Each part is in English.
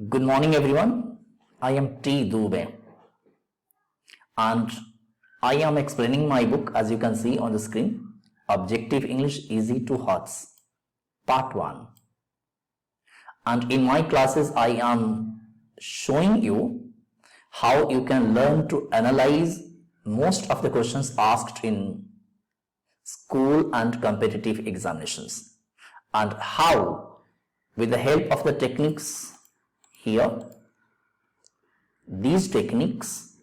Good morning everyone. I am T. Dube and I am explaining my book as you can see on the screen, Objective English Easy to Hearts, Part 1. And in my classes I am showing you how you can learn to analyze most of the questions asked in school and competitive examinations, and how with the help of the techniques here, these techniques,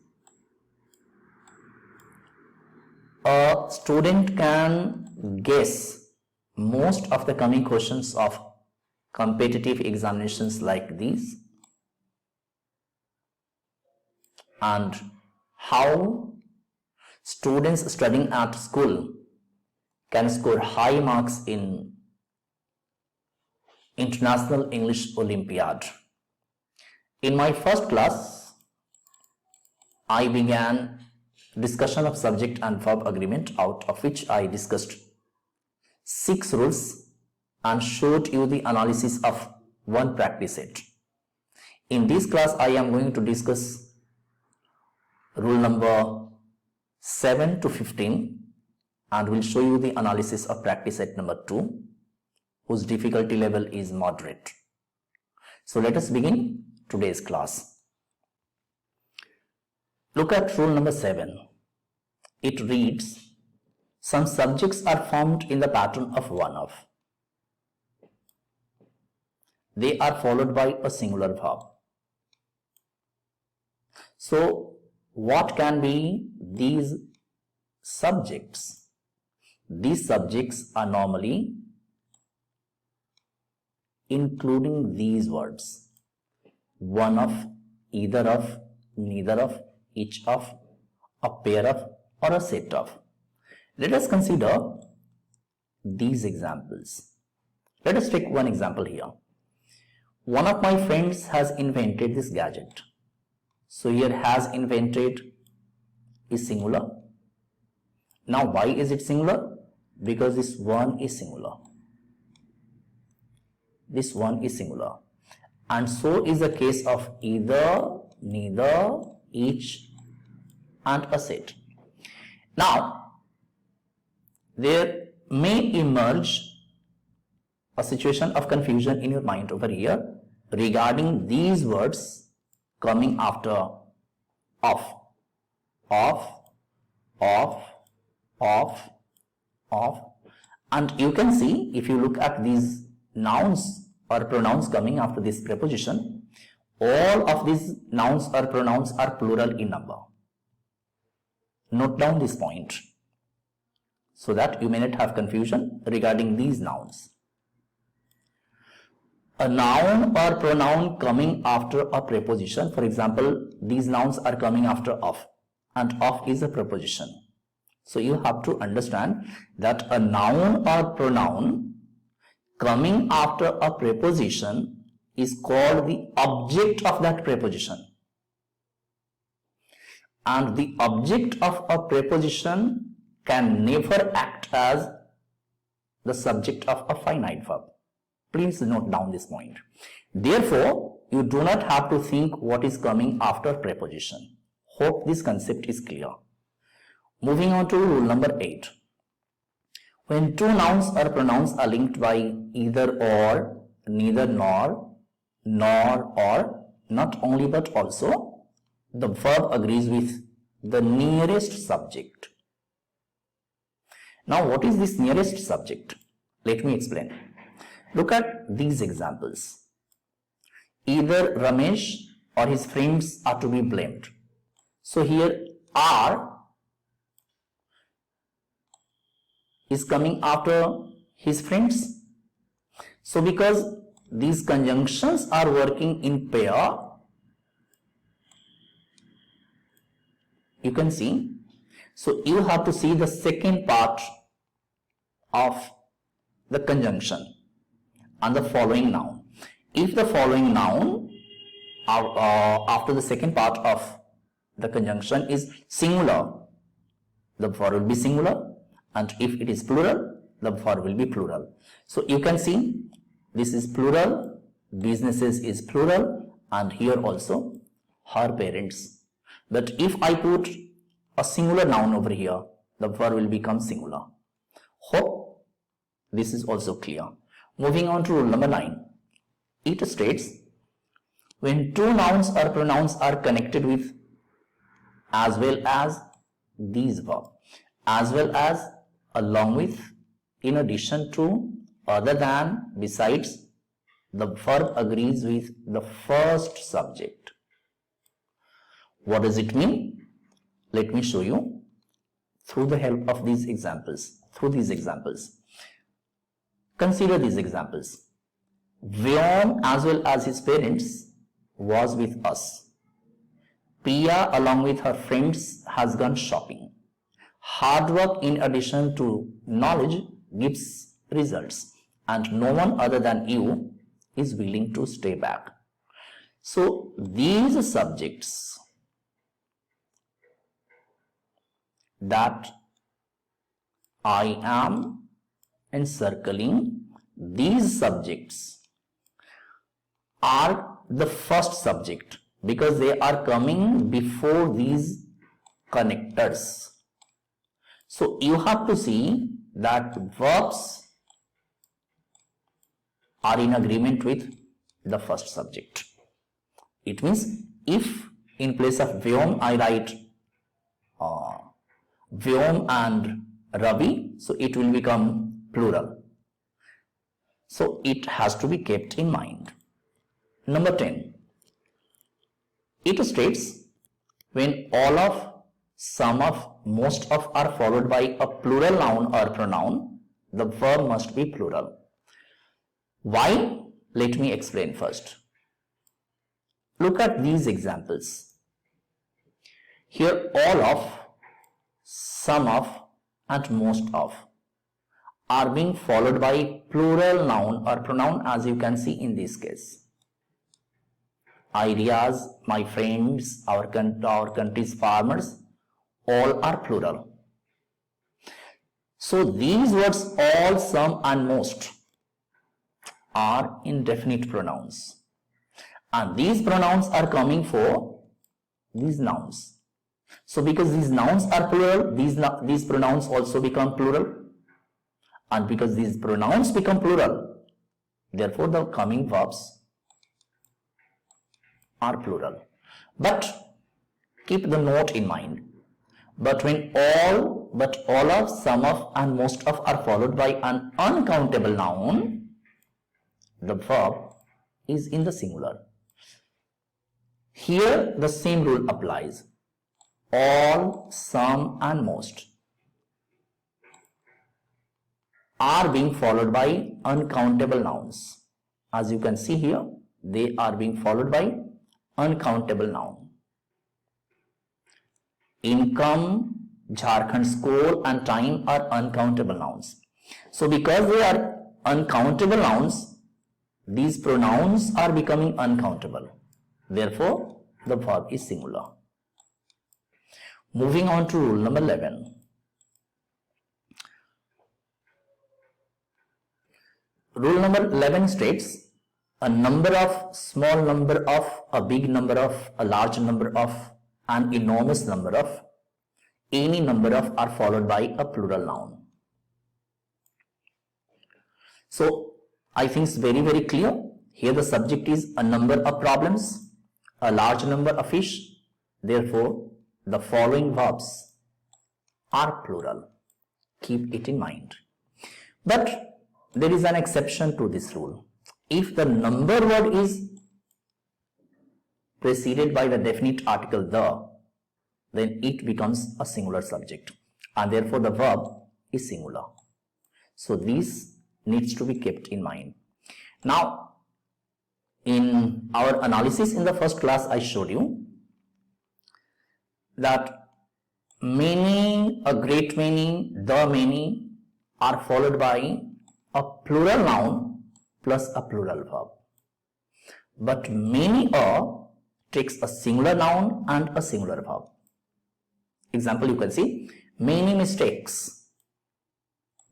a student can guess most of the coming questions of competitive examinations like these, and how students studying at school can score high marks in International English Olympiad. In my first class, I began discussion of subject and verb agreement, out of which I discussed 6 rules and showed you the analysis of one practice set. In this class, I am going to discuss rule number 7 to 15 and will show you the analysis of practice set number 2, whose difficulty level is moderate. So let us begin today's class. Look at rule number 7. It reads, some subjects are formed in the pattern of one of. They are followed by a singular verb. So what can be these subjects? These subjects are normally including these words: one of, either of, neither of, each of, a pair of, or a set of. Let us consider these examples. Let us take one example here. One of my friends has invented this gadget. So here has invented is singular. Now why is it singular? Because this one is singular. This one is singular. And so is the case of either, neither, each, and a set. Now, there may emerge a situation of confusion in your mind over here regarding these words coming after of, and you can see, if you look at these nouns or pronouns coming after this preposition, all of these nouns or pronouns are plural in number. Note down this point so that you may not have confusion regarding these nouns. A noun or pronoun coming after a preposition, for example, these nouns are coming after of, and of is a preposition. So you have to understand that a noun or pronoun coming after a preposition is called the object of that preposition. And the object of a preposition can never act as the subject of a finite verb. Please note down this point. Therefore, you do not have to think what is coming after preposition. Hope this concept is clear. Moving on to rule number 8. When two nouns or pronouns are linked by either or, neither nor or, not only but also, the verb agrees with the nearest subject. Now what is this nearest subject? Let me explain. Look at these examples. Either Ramesh or his friends are to be blamed. So here are is coming after his friends. So because these conjunctions are working in pair, you can see, so you have to see the second part of the conjunction and the following noun. If the following noun after the second part of the conjunction is singular, the verb will be singular, and if it is plural, the verb will be plural. So you can see this is plural, businesses is plural, and here also her parents. But if I put a singular noun over here, the verb will become singular. Hope this is also clear. Moving on to rule number 9. It states when two nouns or pronouns are connected with as well as these verb, as well as, along with, in addition to, other than, besides, the verb agrees with the first subject. What does it mean? Let me show you through the help of these examples. Consider these examples. Vyom as well as his parents was with us. Priya along with her friends has gone shopping. Hard work in addition to knowledge gives results, and no one other than you is willing to stay back. So these subjects that I am encircling, these subjects are the first subject because they are coming before these connectors. So you have to see that verbs are in agreement with the first subject. It means if in place of Vyom I write Vyom and Ravi, so it will become plural. So it has to be kept in mind. Number 10. It states when all of, some of, most of are followed by a plural noun or pronoun, the verb must be plural. Why? Let me explain first. Look at these examples. Here all of, some of and most of are being followed by plural noun or pronoun, as you can see in this case. Ideas, my friends, our country's farmers, all are plural. So these words all, some and most are indefinite pronouns, and these pronouns are coming for these nouns. So because these nouns are plural, these pronouns also become plural, and because these pronouns become plural, therefore the coming verbs are plural. But keep the note in mind. But when all, of, some of and most of are followed by an uncountable noun, the verb is in the singular. Here the same rule applies. All, some and most are being followed by uncountable nouns. As you can see here, they are being followed by uncountable noun. Income, Jharkhand score and time are uncountable nouns. So because they are uncountable nouns, these pronouns are becoming uncountable. Therefore, the verb is singular. Moving on to rule number 11. Rule number 11 states a number of, small number of, a big number of, a large number of, an enormous number of, any number of are followed by a plural noun. So I think it's very, very clear. Here the subject is a number of problems, a large number of fish. Therefore, the following verbs are plural. Keep it in mind. But there is an exception to this rule. If the number word is preceded by the definite article the, then it becomes a singular subject, and therefore the verb is singular. So this needs to be kept in mind. Now, in our analysis in the first class, I showed you that many, a great many, the many are followed by a plural noun plus a plural verb. But many takes a singular noun and a singular verb. Example, you can see many mistakes,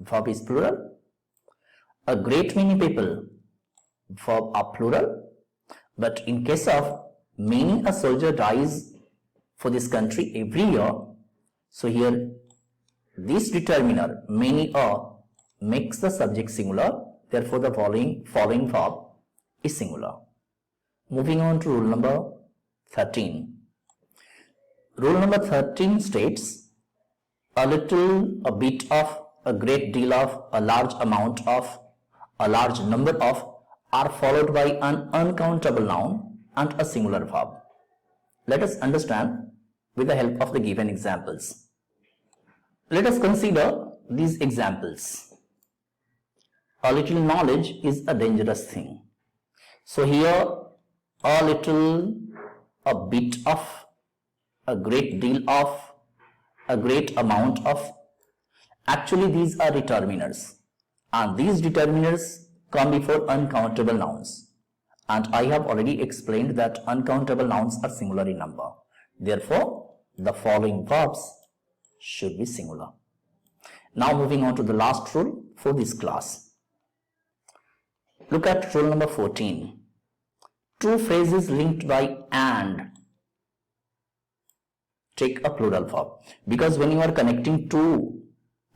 verb is plural. A great many people, verb are plural. But in case of many a soldier dies for this country every year, so here this determiner many a makes the subject singular, therefore the following verb is singular. Moving on to rule number 13. Rule number 13 states a little, a bit of, a great deal of, a large amount of, a large number of are followed by an uncountable noun and a singular verb. Let us understand with the help of the given examples. Let us consider these examples. A little knowledge is a dangerous thing. So here a little, a bit of, a great deal of, a great amount of. Actually these are determiners, and these determiners come before uncountable nouns, and I have already explained that uncountable nouns are singular in number. Therefore the following verbs should be singular. Now moving on to the last rule for this class. Look at rule number 14. Two phrases linked by and. Take a plural verb, because when you are connecting two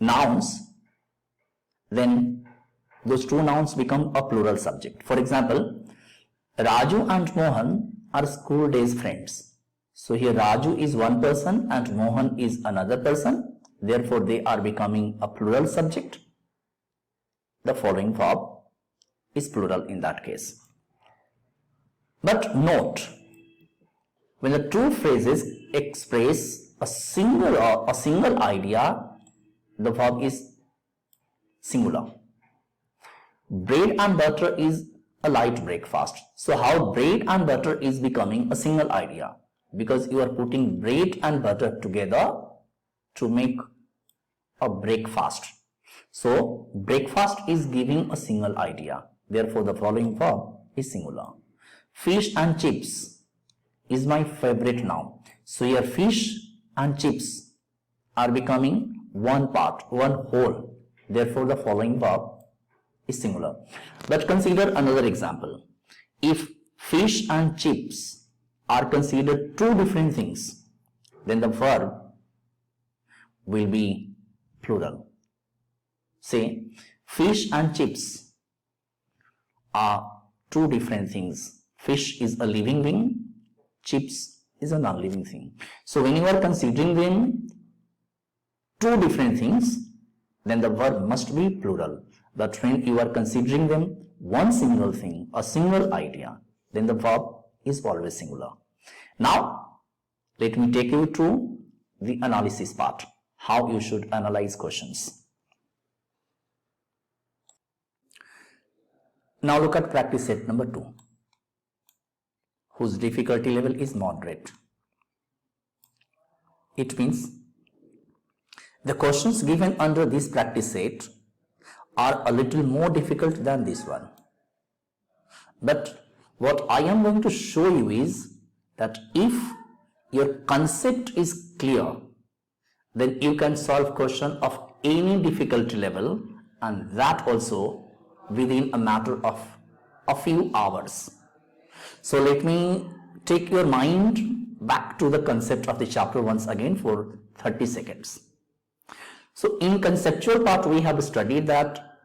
nouns, then those two nouns become a plural subject. For example, Raju and Mohan are school days friends. So here Raju is one person and Mohan is another person. Therefore they are becoming a plural subject. The following verb is plural in that case. But note, when the two phrases express a single idea, the verb is singular. Bread and butter is a light breakfast. So how bread and butter is becoming a single idea? Because you are putting bread and butter together to make a breakfast. So breakfast is giving a single idea. Therefore the following verb is singular. Fish and chips is my favorite now. So here fish and chips are becoming one part, one whole. Therefore the following verb is singular. But consider another example. If fish and chips are considered two different things, then the verb will be plural. Say, fish and chips are two different things. Fish is a living thing, chips is a non-living thing. So when you are considering them two different things, then the verb must be plural. But when you are considering them one single thing, a single idea, then the verb is always singular. Now, let me take you to the analysis part, how you should analyze questions. Now look at practice set number 2, whose difficulty level is moderate. It means the questions given under this practice set are a little more difficult than this one. But what I am going to show you is that if your concept is clear, then you can solve question of any difficulty level, and that also within a matter of a few hours. So let me take your mind back to the concept of the chapter once again for 30 seconds. So in conceptual part, we have studied that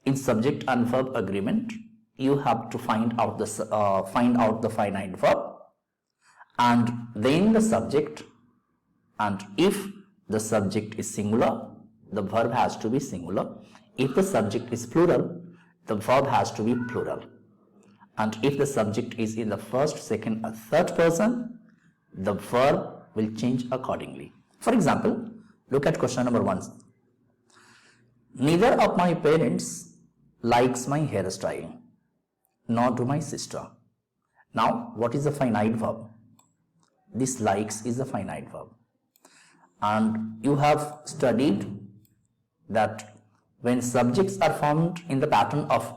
in subject and verb agreement, you have to find out the finite verb and then the subject, and if the subject is singular, the verb has to be singular. If the subject is plural, the verb has to be plural. And if the subject is in the first, second or third person, the verb will change accordingly. For example, look at question number 1. Neither of my parents likes my hairstyle, nor do my sister. Now, what is the finite verb? This likes is a finite verb. And you have studied that when subjects are formed in the pattern of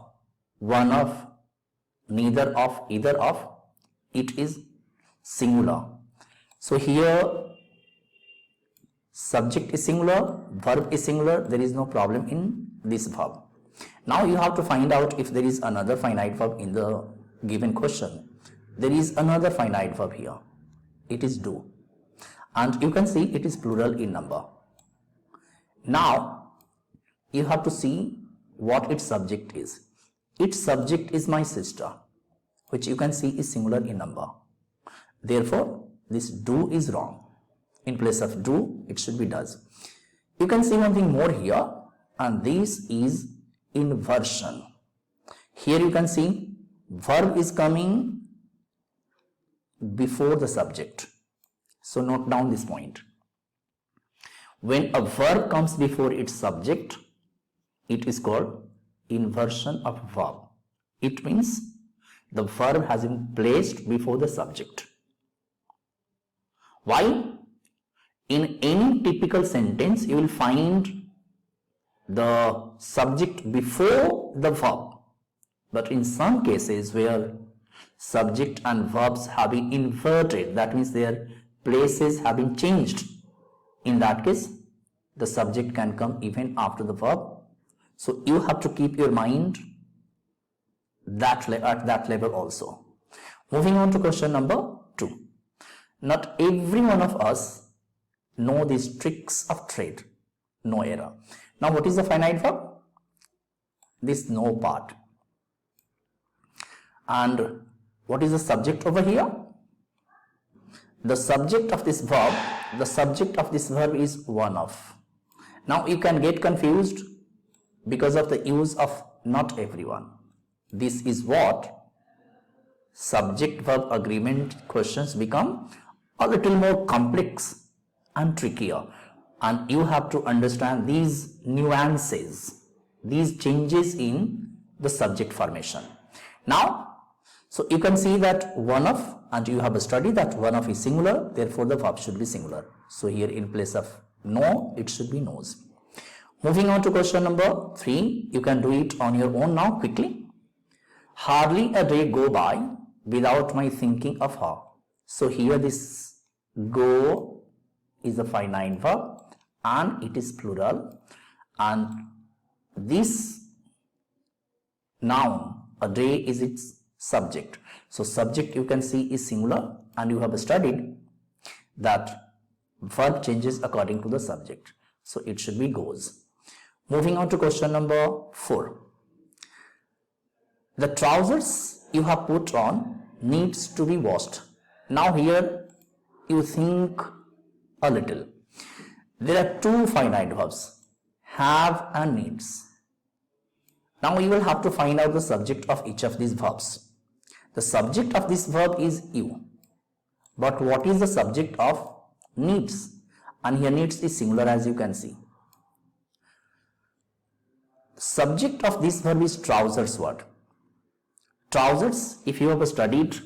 one of, neither of, either of, it is singular. So here subject is singular, verb is singular, there is no problem in this verb. Now you have to find out if there is another finite verb in the given question. there is another finite verb here. It is do. And you can see it is plural in number. Now, you have to see what its subject is. Its subject is my sister, which you can see is singular in number. Therefore, this do is wrong. In place of do, it should be does. You can see one thing more here, and this is inversion. Here you can see verb is coming before the subject. So note down this point. When a verb comes before its subject, it is called inversion of verb. It means the verb has been placed before the subject. While in any typical sentence, you will find the subject before the verb. But in some cases where subject and verbs have been inverted, that means their places have been changed, in that case, the subject can come even after the verb. So you have to keep your mind at that level also. Moving on to question number 2. Not every one of us know these tricks of trade. No error. Now what is the finite verb? This no part. And what is the subject over here? The subject of this verb is one of. Now you can get confused because of the use of not everyone. This is what subject-verb agreement questions become a little more complex and trickier. And you have to understand these nuances, these changes in the subject formation. Now, so you can see that one of, and you have studied that one of is singular, therefore the verb should be singular. So here in place of no, it should be knows. Moving on to question number 3, you can do it on your own now quickly. Hardly a day go by without my thinking of her. So here this go is a finite verb and it is plural, and this noun, a day, is its subject. So subject you can see is singular, and you have studied that verb changes according to the subject. So it should be goes. Moving on to question number 4. The trousers you have put on needs to be washed. Now here you think a little. There are 2 finite verbs, have and needs. Now you will have to find out the subject of each of these verbs. The subject of this verb is you. But what is the subject of needs? And here needs is singular, as you can see. Subject of this verb is trousers word. Trousers, if you have studied,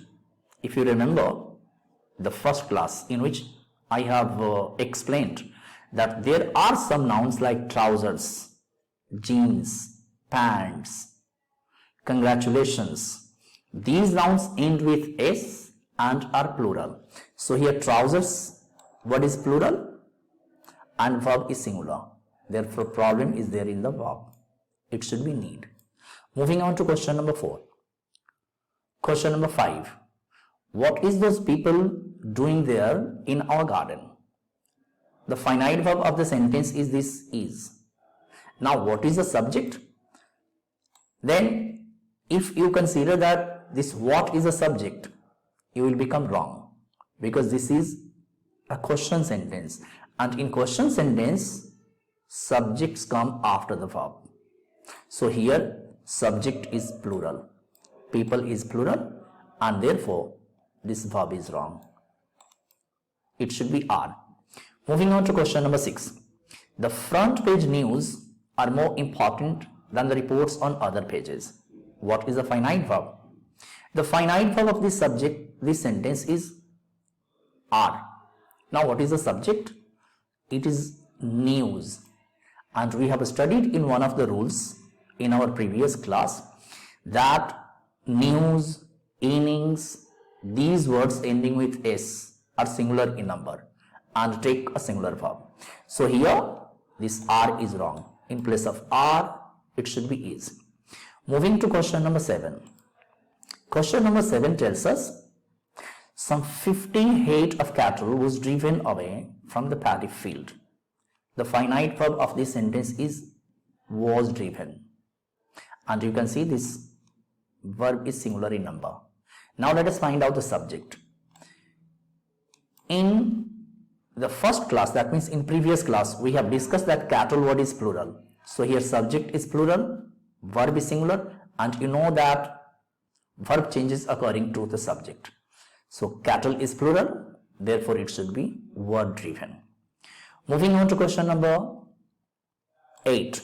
if you remember the first class in which I have explained that there are some nouns like trousers, jeans, pants, congratulations. These nouns end with s and are plural. So here trousers word is plural and verb is singular. Therefore problem is there in the verb. It should be need. Moving on to question number 4. Question number 5. What is those people doing there in our garden? The finite verb of the sentence is this is. Now what is the subject? Then if you consider that this what is a subject, you will become wrong, because this is a question sentence, and in question sentence subjects come after the verb. So here subject is plural, people is plural, and therefore this verb is wrong. It should be are. Moving on to question number 6. The front page news are more important than the reports on other pages. What is the finite verb? The finite verb of this subject, this sentence is are. Now what is the subject? It is news. And we have studied in one of the rules in our previous class that news, innings, these words ending with s are singular in number and take a singular verb. So here this are is wrong. In place of are, it should be is. Moving to question number 7. Question number 7 tells us some 50 head of cattle was driven away from the paddy field. The finite verb of this sentence is was driven. And you can see this verb is singular in number. Now let us find out the subject. In the first class, that means in previous class, we have discussed that cattle word is plural. So here subject is plural, verb is singular, and you know that verb changes according to the subject. So cattle is plural, therefore it should be word driven. Moving on to question number 8.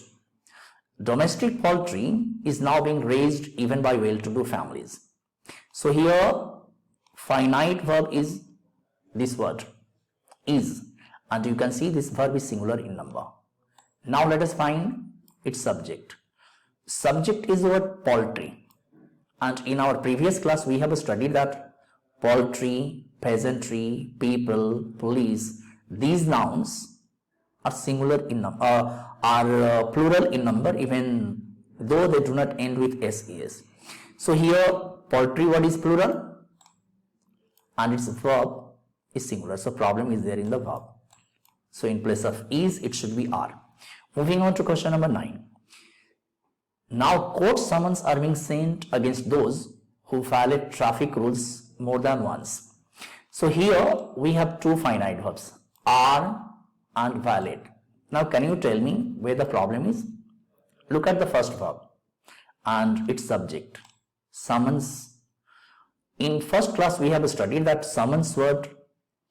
Domestic poultry is now being raised even by well-to-do families. So here finite verb is this word is, and you can see this verb is singular in number. Now let us find its subject. Subject is the word poultry, and in our previous class we have studied that poultry, peasantry, people, police, these nouns are singular in number, are plural in number, even though they do not end with ses. So here poultry word is plural and its verb is singular. So problem is there in the verb. So in place of is, it should be are. Moving on to question number 9. Now court summons are being sent against those who violate traffic rules more than once. So here we have two finite verbs, are and violate. Now can you tell me where the problem is? Look at the first verb and its subject, summons. In first class we have studied that summons word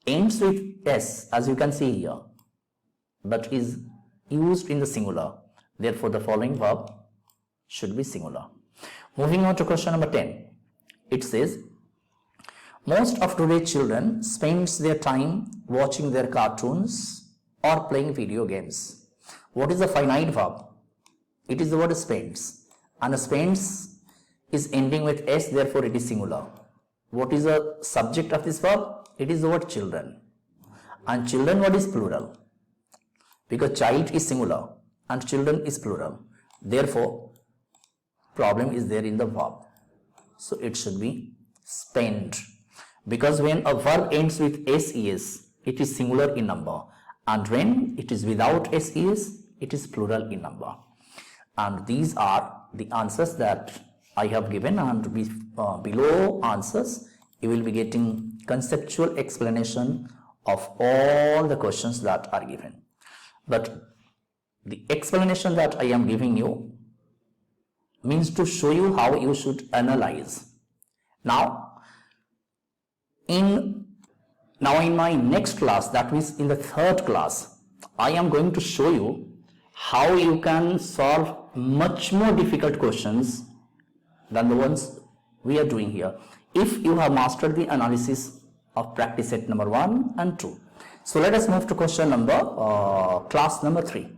ends with s, as you can see here, but is used in the singular. Therefore the following verb should be singular. Moving on to question number 10. It says, most of today's children spends their time watching their cartoons or playing video games. What is the finite verb? It is the word spends, and spends is ending with s, therefore it is singular. What is the subject of this verb? It is the word children, and children word is plural because child is singular and children is plural. Therefore problem is there in the verb, so it should be spend, because when a verb ends with ses, it is singular in number, and when it is without ses, it is plural in number. And these are the answers that I have given, and below answers you will be getting conceptual explanation of all the questions that are given. But the explanation that I am giving you means to show you how you should analyze. Now in my next class, that means in the third class, I am going to show you how you can solve much more difficult questions than the ones we are doing here, if you have mastered the analysis of practice set number 1 and 2. So let us move to question number class number 3.